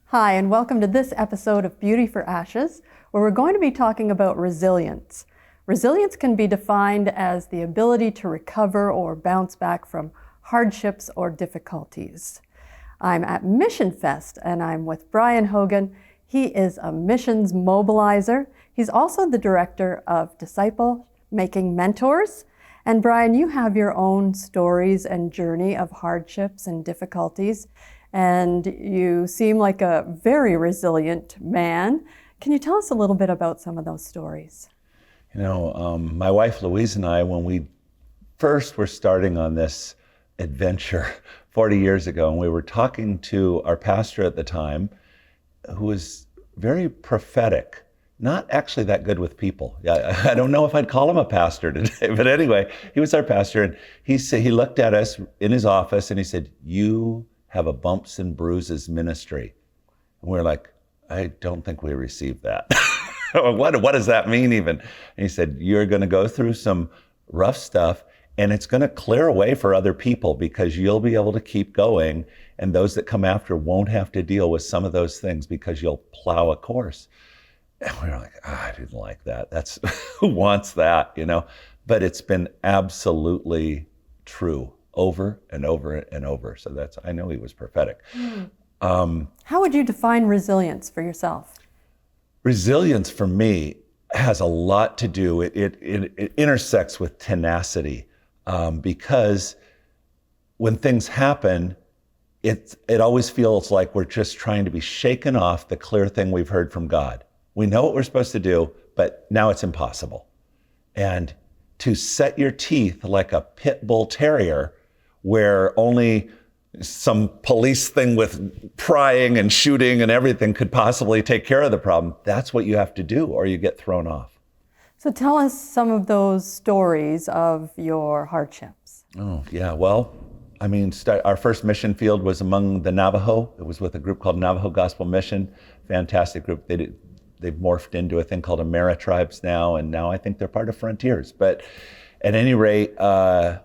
Hi, and welcome to this episode of Beauty for Ashes, where we're going to be talking about resilience. Resilience can be defined as the ability to recover or bounce back from hardships or difficulties. I'm at Mission Fest, and I'm with Brian Hogan. He is a missions mobilizer. He's also the director of Disciple Making Mentors. And Brian, you have your own stories and journey of hardships and difficulties, and you seem like a very resilient man. Can you tell us a little bit about some of those stories? You know, my wife Louise and I, when we first were starting on this adventure 40 years ago, and we were talking to our pastor at the time, who was very prophetic. Not actually that good with people. I don't know if I'd call him a pastor today, but anyway, he was our pastor, and he looked at us in his office and he said, "You have a bumps and bruises ministry." And we're like, "I don't think we received that." What does that mean even? And he said, "You're going to go through some rough stuff, and it's going to clear away for other people because you'll be able to keep going, and those that come after won't have to deal with some of those things because you'll plow a course." And we were like, I didn't like that. That's who wants that, you know? But it's been absolutely true over and over and over. So I know he was prophetic. How would you define resilience for yourself? Resilience for me has a lot to do, it intersects with tenacity, because when things happen, it always feels like we're just trying to be shaken off the clear thing we've heard from God. We know what we're supposed to do, but now it's impossible. And to set your teeth like a pit bull terrier, where only some police thing with prying and shooting and everything could possibly take care of the problem, that's what you have to do, or you get thrown off. So tell us some of those stories of your hardships. Oh, yeah. Well, I mean, our first mission field was among the Navajo. It was with a group called Navajo Gospel Mission. Fantastic group. They've morphed into a thing called Ameritribes now, and now I think they're part of Frontiers. But at any rate,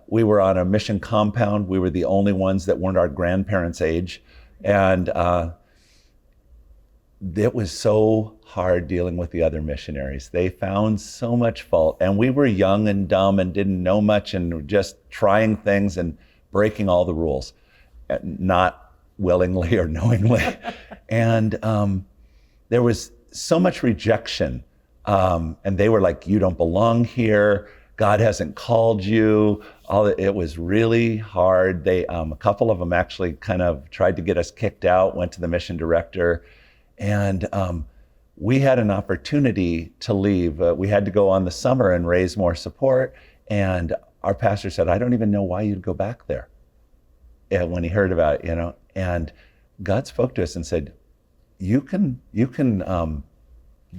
we were on a mission compound. We were the only ones that weren't our grandparents' age. And it was so hard dealing with the other missionaries. They found so much fault. And we were young and dumb and didn't know much and just trying things and breaking all the rules, not willingly or knowingly. And there was so much rejection. And they were like, "You don't belong here. God hasn't called you." It was really hard. A couple of them actually kind of tried to get us kicked out, went to the mission director. And we had an opportunity to leave. We had to go on the summer and raise more support. And our pastor said, "I don't even know why you'd go back there." And when he heard about it, you know, and God spoke to us and said, you can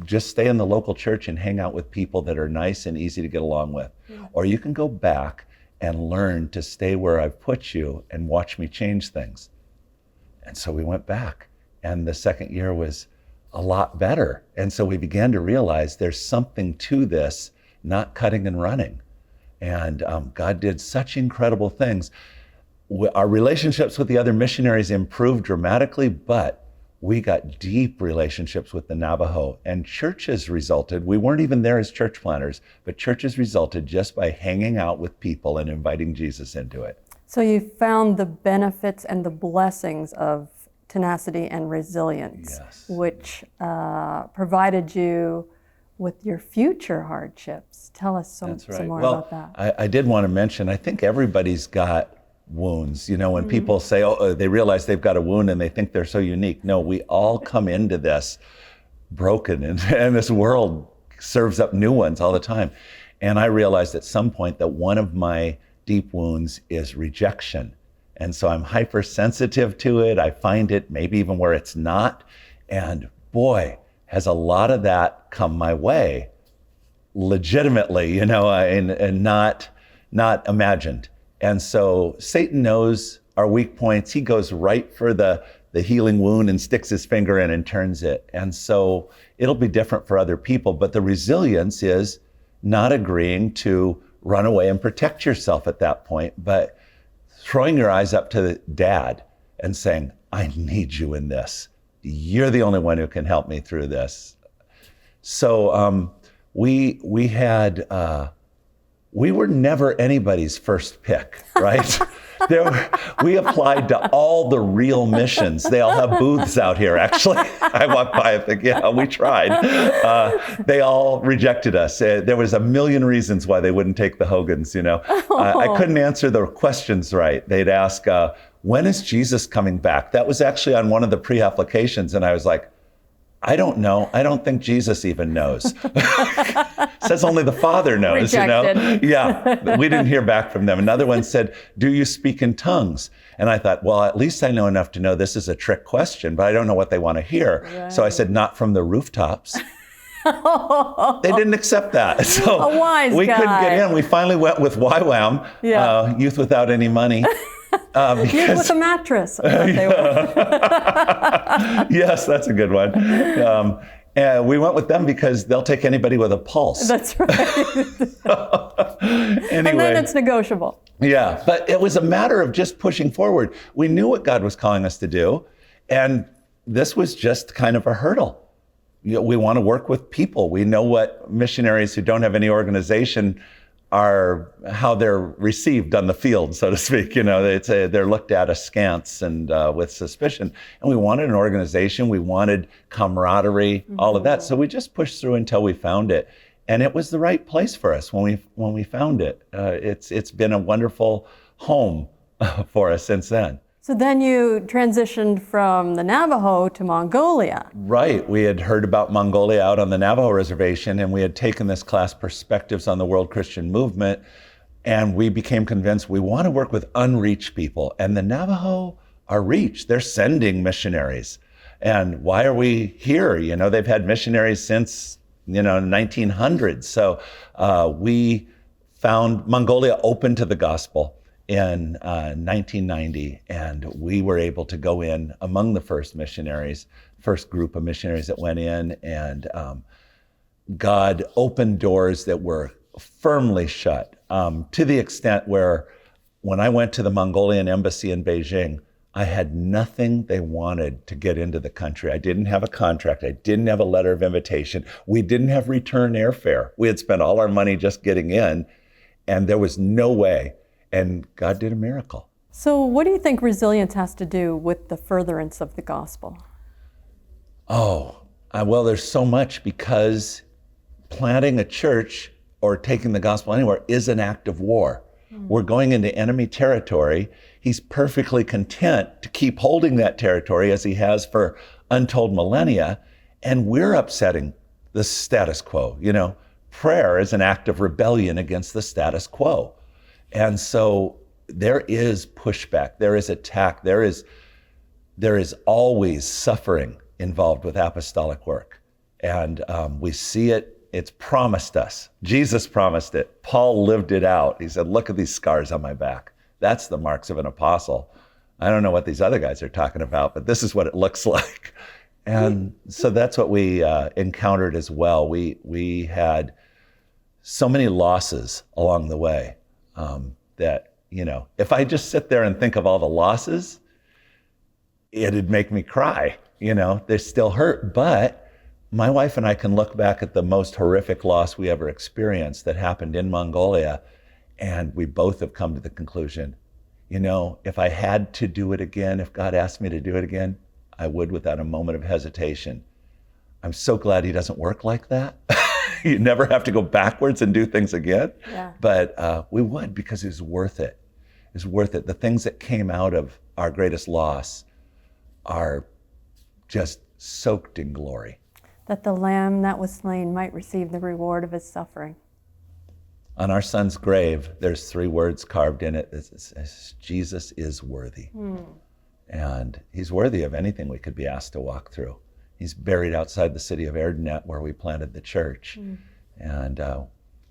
just stay in the local church and hang out with people that are nice and easy to get along with. Yeah. Or you can go back and learn to stay where I've put you and watch me change things. And so we went back, and the second year was a lot better. And so we began to realize there's something to this, not cutting and running. And God did such incredible things. Our relationships with the other missionaries improved dramatically, but we got deep relationships with the Navajo, and churches resulted. We weren't even there as church planters, but churches resulted just by hanging out with people and inviting Jesus into it. So you found the benefits and the blessings of tenacity and resilience, yes, which provided you with your future hardships. Tell us some more about that. I did want to mention, I think everybody's got wounds. You know, when people say, they realize they've got a wound and they think they're so unique. No, we all come into this broken, and this world serves up new ones all the time. And I realized at some point that one of my deep wounds is rejection. And so I'm hypersensitive to it. I find it maybe even where it's not. And boy, has a lot of that come my way legitimately, you know, and not imagined. And so Satan knows our weak points. He goes right for the healing wound and sticks his finger in and turns it. And so it'll be different for other people, but the resilience is not agreeing to run away and protect yourself at that point, but throwing your eyes up to Dad and saying, I need you in this. You're the only one who can help me through this. So we were never anybody's first pick, right? We applied to all the real missions. They all have booths out here, actually. I walked by and think, yeah, we tried. They all rejected us. There was a million reasons why they wouldn't take the Hogans, you know. I couldn't answer the questions right. They'd ask, when is Jesus coming back? That was actually on one of the pre-applications, and I was like, I don't know. I don't think Jesus even knows. Says only the Father knows, Rejected. you know? Yeah, we didn't hear back from them. Another one said, do you speak in tongues? And I thought, well, at least I know enough to know this is a trick question, but I don't know what they want to hear. Right. So I said, not from the rooftops. They didn't accept that. So a wise we guy. Couldn't get in. We finally went with YWAM, Youth Without Any Money. Youth with a mattress. I thought they were. Yes, that's a good one. And we went with them because they'll take anybody with a pulse. That's right. Anyway, and then it's negotiable. Yeah, but it was a matter of just pushing forward. We knew what God was calling us to do, and this was just kind of a hurdle. You know, we want to work with people. We know what missionaries who don't have any organization are, how they're received on the field, so to speak. You know, they're looked at askance and with suspicion. And we wanted an organization, we wanted camaraderie, all of that. So we just pushed through until we found it, and it was the right place for us when we found it. It's been a wonderful home for us since then. So then you transitioned from the Navajo to Mongolia. Right. We had heard about Mongolia out on the Navajo reservation, and we had taken this class, Perspectives on the World Christian Movement, and we became convinced we want to work with unreached people. And the Navajo are reached. They're sending missionaries. And why are we here? You know, they've had missionaries since, 1900s. So we found Mongolia open to the gospel in 1990, and we were able to go in among the first group of missionaries that went in, and God opened doors that were firmly shut, to the extent where when I went to the Mongolian embassy in Beijing, I had nothing they wanted to get into the country. I didn't have a contract. I didn't have a letter of invitation. We didn't have return airfare. We had spent all our money just getting in, and there was no way. And God did a miracle. So what do you think resilience has to do with the furtherance of the gospel? Well, there's so much, because planting a church or taking the gospel anywhere is an act of war. We're going into enemy territory. He's perfectly content to keep holding that territory as he has for untold millennia, and we're upsetting the status quo. Prayer is an act of rebellion against the status quo. And so there is pushback, there is attack, there is always suffering involved with apostolic work. And we see it, it's promised us. Jesus promised it. Paul lived it out. He said, look at these scars on my back. That's the marks of an apostle. I don't know what these other guys are talking about, but this is what it looks like. And so that's what we encountered as well. We had so many losses along the way. That, if I just sit there and think of all the losses, it'd make me cry. They still hurt. But my wife and I can look back at the most horrific loss we ever experienced that happened in Mongolia, and we both have come to the conclusion, if I had to do it again, if God asked me to do it again, I would without a moment of hesitation. I'm so glad he doesn't work like that. You never have to go backwards and do things again. Yeah. But we would, because it was worth it. It's worth it. The things that came out of our greatest loss are just soaked in glory. That the lamb that was slain might receive the reward of his suffering. On our son's grave, there's 3 words carved in it. It says, Jesus is worthy. And he's worthy of anything we could be asked to walk through. He's buried outside the city of Erdenet, where we planted the church. And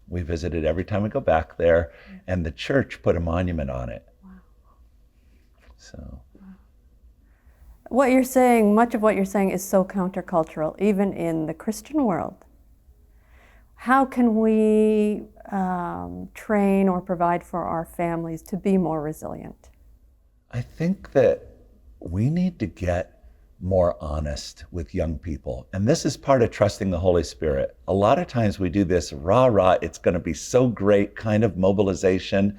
we visit it every time we go back there. And the church put a monument on it. Wow. So. What you're saying, much of what you're saying is so countercultural, even in the Christian world. How can we train or provide for our families to be more resilient? I think that we need to get more honest with young people. And this is part of trusting the Holy Spirit. A lot of times we do this rah, it's going to be so great kind of mobilization.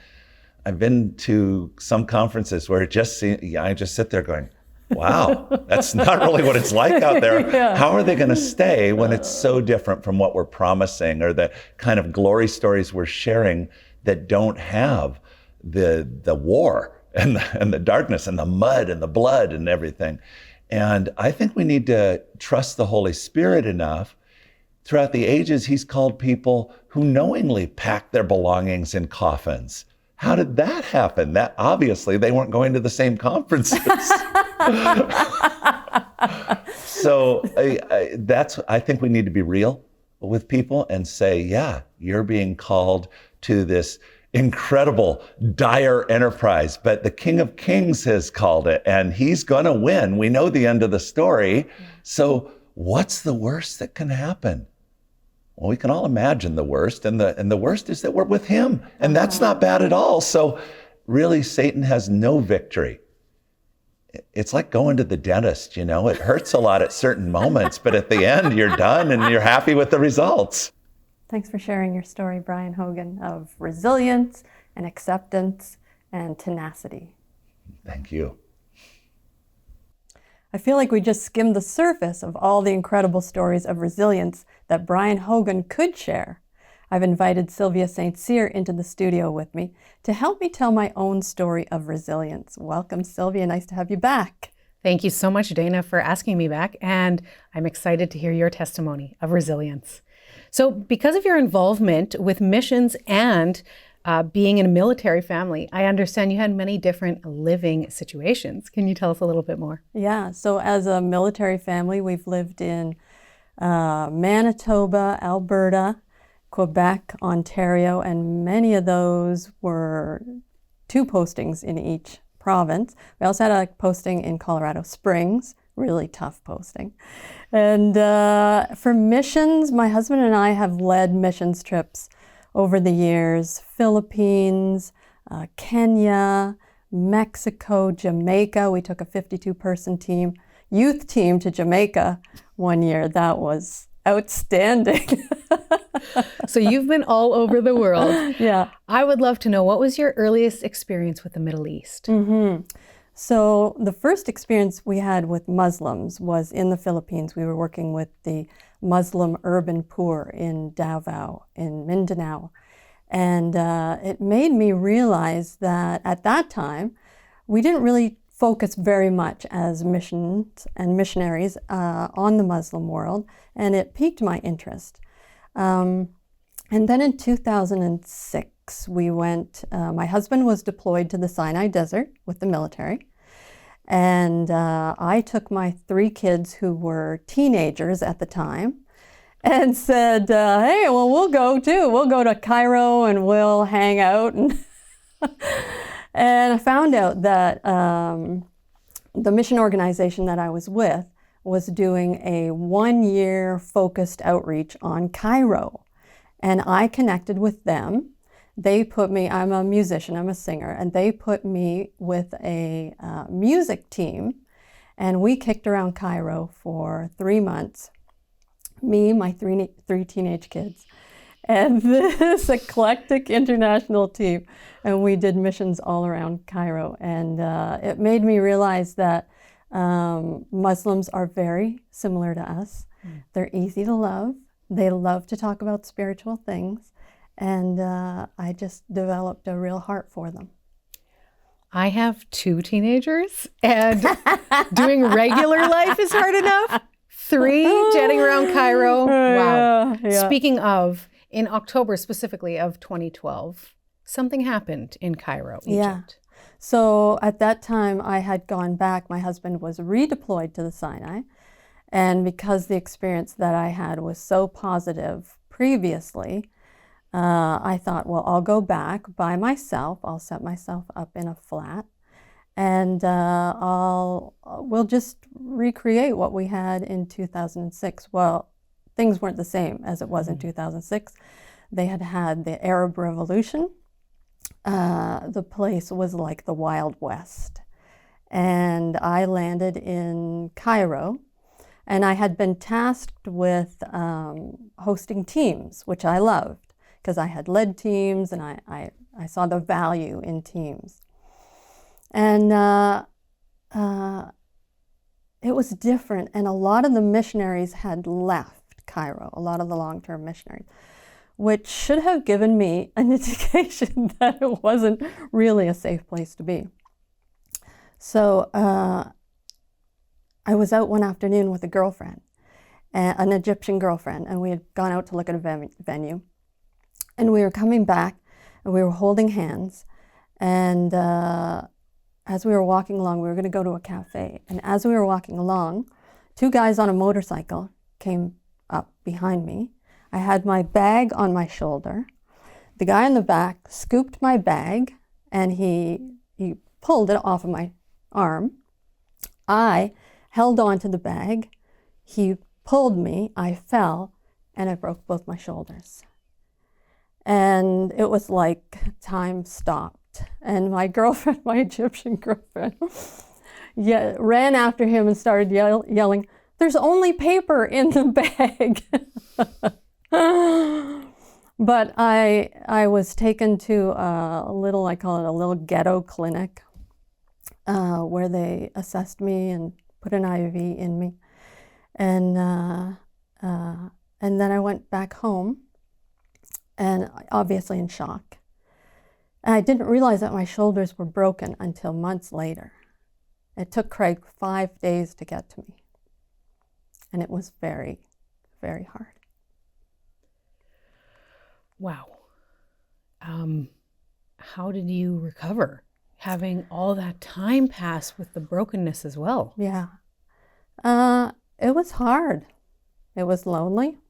I've been to some conferences where it just seems, I just sit there going, wow, that's not really what it's like out there. Yeah. How are they going to stay when it's so different from what we're promising, or the kind of glory stories we're sharing that don't have the war and the darkness and the mud and the blood and everything? And I think we need to trust the Holy Spirit enough. Throughout the ages, he's called people who knowingly packed their belongings in coffins. How did that happen? That obviously they weren't going to the same conferences. So I think we need to be real with people and say, yeah, you're being called to this incredible, dire enterprise, but the King of Kings has called it, and he's going to win. We know the end of the story. So what's the worst that can happen? Well, we can all imagine the worst, and the worst is that we're with him, and that's not bad at all. So really, Satan has no victory. It's like going to the dentist, it hurts a lot at certain moments, but at the end, you're done and you're happy with the results. Thanks for sharing your story, Brian Hogan, of resilience and acceptance and tenacity. Thank you. I feel like we just skimmed the surface of all the incredible stories of resilience that Brian Hogan could share. I've invited Sylvia St. Cyr into the studio with me to help me tell my own story of resilience. Welcome, Sylvia. Nice to have you back. Thank you so much, Dana, for asking me back, and I'm excited to hear your testimony of resilience. So because of your involvement with missions and being in a military family, I understand you had many different living situations. Can you tell us a little bit more? Yeah, so as a military family, we've lived in Manitoba, Alberta, Quebec, Ontario, and many of those were 2 postings in each province. We also had a posting in Colorado Springs, really tough posting. And for missions, my husband and I have led missions trips over the years: Philippines, Kenya, Mexico, Jamaica. We took a 52-person youth team to Jamaica one year. That was outstanding. So you've been all over the world. Yeah. I would love to know, what was your earliest experience with the Middle East? Mm-hmm. So the first experience we had with Muslims was in the Philippines. We were working with the Muslim urban poor in Davao, in Mindanao. And it made me realize that at that time, we didn't really focus very much as missions and missionaries on the Muslim world, and it piqued my interest. And then in 2006, we went, my husband was deployed to the Sinai Desert with the military. And I took my 3 kids, who were teenagers at the time, and said, hey, well, we'll go too. We'll go to Cairo and we'll hang out. And, and I found out that the mission organization that I was with was doing a 1-year focused outreach on Cairo. And I connected with them. They put me, I'm a musician, I'm a singer, and they put me with a music team, and we kicked around Cairo for 3 months. Me, my three teenage kids, and this eclectic international team, and we did missions all around Cairo. And it made me realize that Muslims are very similar to us. They're easy to love. They love to talk about spiritual things. And I just developed a real heart for them. I have 2 teenagers, and doing regular life is hard enough. 3 jetting around Cairo. Wow. Yeah. Speaking of, in October specifically of 2012, something happened in Cairo, Egypt. Yeah. So at that time, I had gone back. My husband was redeployed to the Sinai. And because the experience that I had was so positive previously, I thought, well, I'll go back by myself. I'll set myself up in a flat, and we'll just recreate what we had in 2006. Well, things weren't the same as it was in 2006. They had had the Arab Revolution. The place was like the Wild West. and I landed in Cairo. And I had been tasked with hosting teams, which I loved because I had led teams and I saw the value in teams. And it was different, and a lot of the missionaries had left Cairo, a lot of the long-term missionaries, which should have given me an indication that it wasn't really a safe place to be. So I was out one afternoon with a girlfriend, an Egyptian girlfriend, and we had gone out to look at a venue. And we were coming back, and we were holding hands, and as we were walking along, we were going to go to a cafe. And as we were walking along, two guys on a motorcycle came up behind me. I had my bag on my shoulder. The guy in the back scooped my bag, and he pulled it off of my arm. I held on to the bag. He pulled me, I fell, and I broke both my shoulders. And it was like time stopped. And my girlfriend, my Egyptian girlfriend, ran after him and started yelling, "There's only paper in the bag." But I was taken to a little, I call it a little ghetto clinic, where they assessed me and put an IV in me. And then I went back home, and obviously in shock. And I didn't realize that my shoulders were broken until months later. It took Craig 5 days to get to me. And it was very, very hard. Wow. How did you recover, having all that time pass with the brokenness as well? Yeah. It was hard. It was lonely.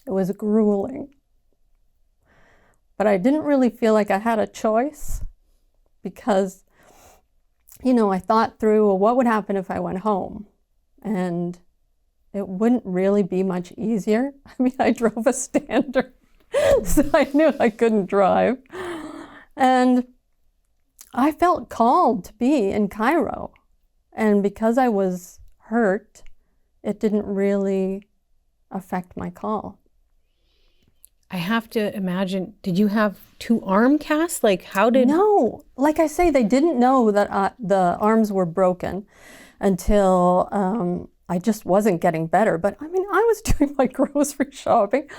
It was grueling. But I didn't really feel like I had a choice because, I thought through, well, what would happen if I went home? And it wouldn't really be much easier. I mean, I drove a Standard, so I knew I couldn't drive. And I felt called to be in Cairo. And because I was hurt, it didn't really affect my call. I have to imagine, did you have 2 arm casts? Like, how did... No, like I say, they didn't know that the arms were broken until I just wasn't getting better. But I mean, I was doing my grocery shopping.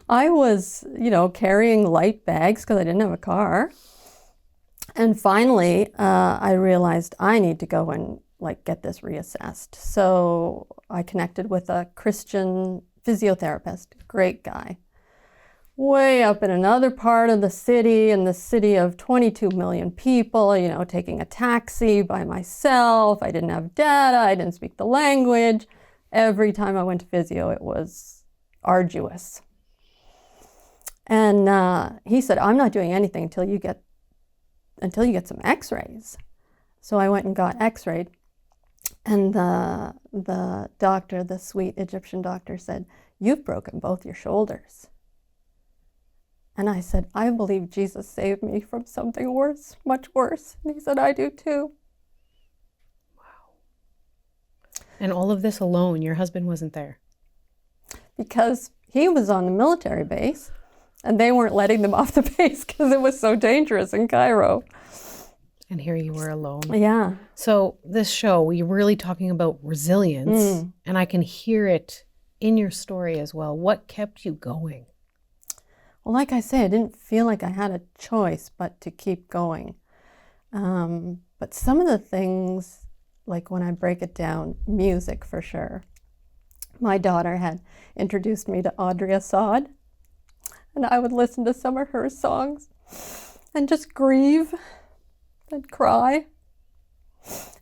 I was, carrying light bags because I didn't have a car. And finally, I realized I need to go and get this reassessed. So I connected with a Christian physiotherapist, great guy. Way up in another part of the city, in the city of 22 million people, taking a taxi by myself. I didn't have data, I didn't speak the language. Every time I went to physio, it was arduous. And he said, "I'm not doing anything until you get some x-rays." So I went and got x-rayed. And the doctor, the sweet Egyptian doctor, said, "You've broken both your shoulders." And I said, "I believe Jesus saved me from something worse, much worse." And he said, "I do too." Wow. And all of this alone, your husband wasn't there? Because he was on the military base, and they weren't letting them off the base because it was so dangerous in Cairo. And here you were alone. Yeah. So this show, we're really talking about resilience, and I can hear it in your story as well. What kept you going? Well, like I say, I didn't feel like I had a choice but to keep going. But some of the things, like when I break it down, music for sure. My daughter had introduced me to Audrey Assad, and I would listen to some of her songs and just grieve and cry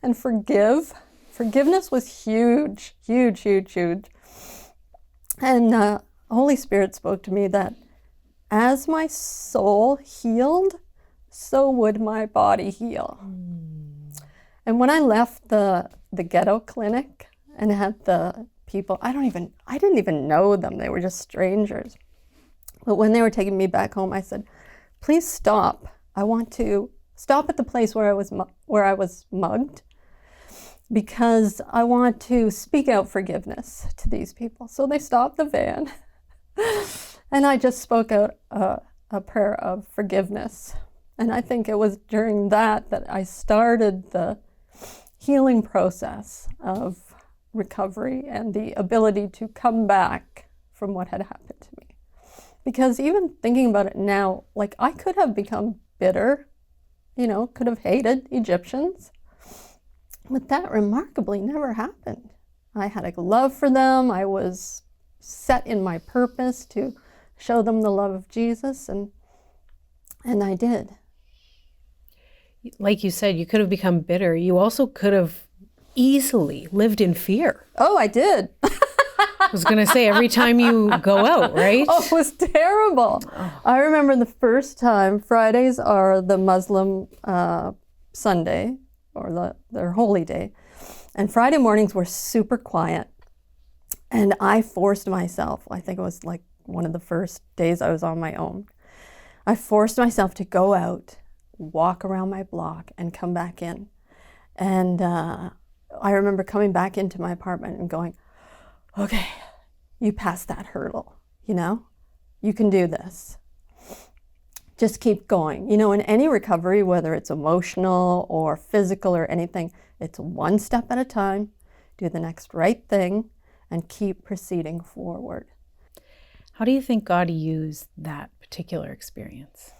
and forgive. Forgiveness was huge, huge, huge, huge. And Holy Spirit spoke to me that as my soul healed, so would my body heal. And when I left the ghetto clinic and had the people, I didn't even know them. They were just strangers. But when they were taking me back home, I said, "Please stop. I want to stop at the place where I was mugged, because I want to speak out forgiveness to these people. So they stopped the van, and I just spoke out a prayer of forgiveness. And I think it was during that I started the healing process of recovery and the ability to come back from what had happened to me. Because even thinking about it now, like, I could have become bitter, could have hated Egyptians, but that remarkably never happened. I had a love for them. I was set in my purpose to show them the love of Jesus, and I did. Like you said, you could have become bitter. You also could have easily lived in fear. Oh, I did. I was going to say, every time you go out, right? Oh, it was terrible. Oh. I remember the first time. Fridays are the Muslim Sunday, or their holy day. And Friday mornings were super quiet. And I forced myself, I think it was like one of the first days I was on my own, I forced myself to go out, walk around my block, and come back in. And I remember coming back into my apartment and going, okay, you passed that hurdle, you can do this. Just keep going. In any recovery, whether it's emotional or physical or anything, it's one step at a time. Do the next right thing and keep proceeding forward. How do you think God used that particular experience?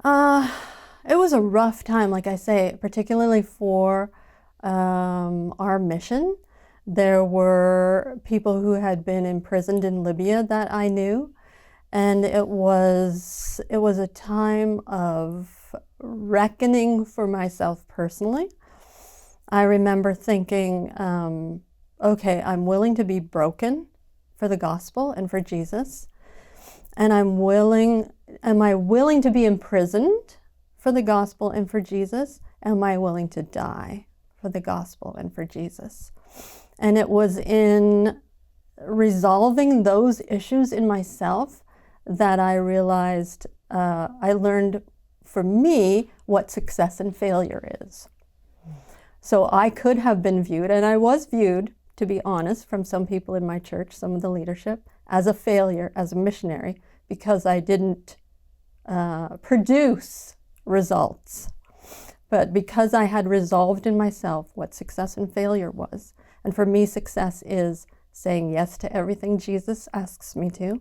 It was a rough time, like I say, particularly for our mission. There were people who had been imprisoned in Libya that I knew, and it was a time of reckoning for myself personally. I remember thinking, okay, I'm willing to be broken for the gospel and for Jesus, and am I willing to be imprisoned for the gospel and for Jesus? Am I willing to die for the gospel and for Jesus? And it was in resolving those issues in myself that I realized, I learned for me what success and failure is. So I could have been viewed, and I was viewed, to be honest, from some people in my church, some of the leadership, as a failure, as a missionary, because I didn't produce results. But because I had resolved in myself what success and failure was, and for me, success is saying yes to everything Jesus asks me to,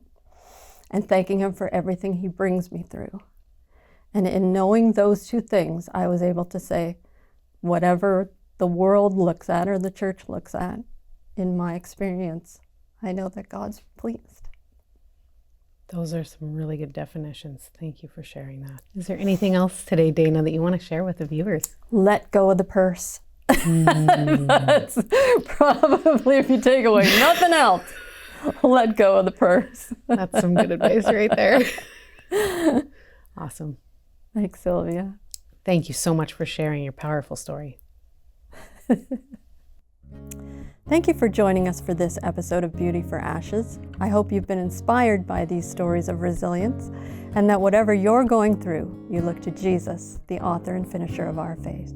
and thanking him for everything he brings me through. And in knowing those two things, I was able to say, whatever the world looks at or the church looks at, in my experience, I know that God's pleased. Those are some really good definitions. Thank you for sharing that. Is there anything else today, Dana, that you want to share with the viewers? Let go of the purse. That's probably, if you take away nothing else, let go of the purse. That's some good advice right there. Awesome. Thanks, Sylvia. Thank you so much for sharing your powerful story. Thank you for joining us for this episode of Beauty for Ashes. I hope you've been inspired by these stories of resilience, and that whatever you're going through, you look to Jesus, the author and finisher of our faith.